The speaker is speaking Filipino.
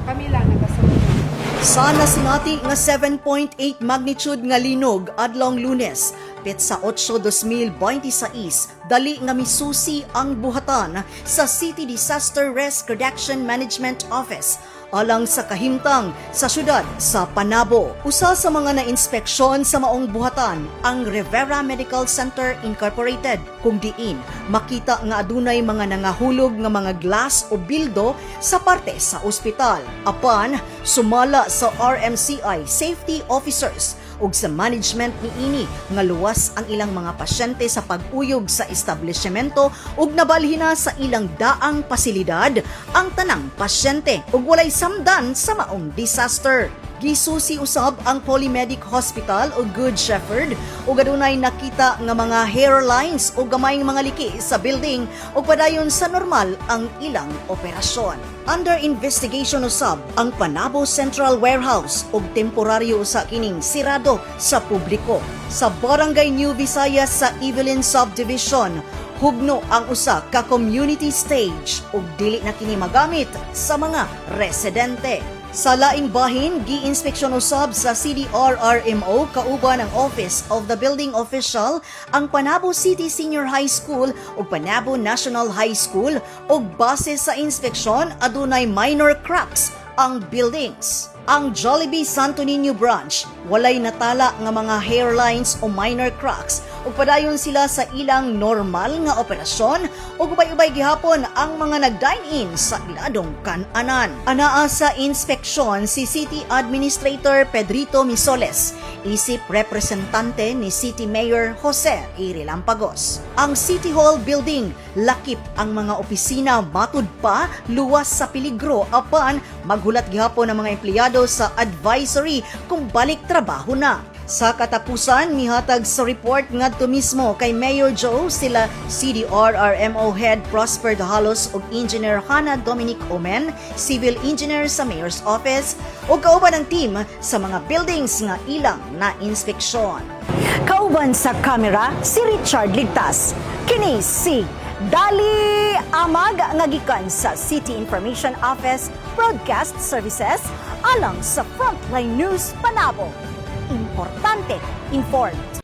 Kami lang nagasunod. Sa nasinati nga 7.8 magnitude nga linog adlong Lunes, petsa 8, 2026, dali nga misusi ang buhatan sa City Disaster Risk Reduction Management Office alang sa kahimtang sa syudad sa Panabo. Usa sa mga na-inspeksyon sa maong buhatan ang Rivera Medical Center Incorporated, kung diin makita nga adunay mga nangahulog nga mga glass o bildo sa parte sa ospital. Apan sumala sa RMCI safety officers ug sa management niini nga luwas ang ilang mga pasyente sa pag-uyog sa establishmento ug nabalhina sa ilang daang pasilidad ang tanang pasyente ug walay samdan sa maong disaster. Gisusi usab ang Polymedic Hospital o Good Shepherd ug adunay nakita nga mga hairlines o gamayng mga liki sa building ug padayon sa normal ang ilang operasyon. Under investigation usab ang Panabo Central Warehouse ug temporaryo usa kining sirado sa publiko. Sa Barangay New Visayas sa Evelyn Subdivision, hugno ang usa ka community stage ug dili na kini magamit sa mga residente. Sa laing bahin, gi-inspeksyon usab sa CDRRMO kauban ang Office of the Building Official ang Panabo City Senior High School ug Panabo National High School ug base sa inspeksyon adunay minor cracks ang buildings. Ang Jollibee Santo Niño branch walay natala nga mga hairlines o minor cracks ug padayon sila sa ilang normal nga operasyon ug ubay-ubay gihapon ang mga nag-dine-in sa iladong kan-anan. Anaa sa inspeksyon si City Administrator Pedrito Misoles, isip representante ni City Mayor Jose A. Lampagos. Ang City Hall building lakip ang mga opisina matud pa luwas sa peligro apan maghulat gihapon ang mga empleyado sa advisory kung balik trabaho na. Sa katapusan, mihatag sa report ngadto mismo kay Mayor Joe sila CDRRMO Head Prosper Dahalos ug Engineer Hana Dominic Omen, Civil Engineer sa Mayor's Office ug kauban ang team sa mga buildings nga ilang na inspeksyon. Kauban sa kamera si Richard Ligtas. Kini si Dali Amag nga gikan sa City Information Office Broadcast Services alang sa Frontline News Panabo. Importante, informed.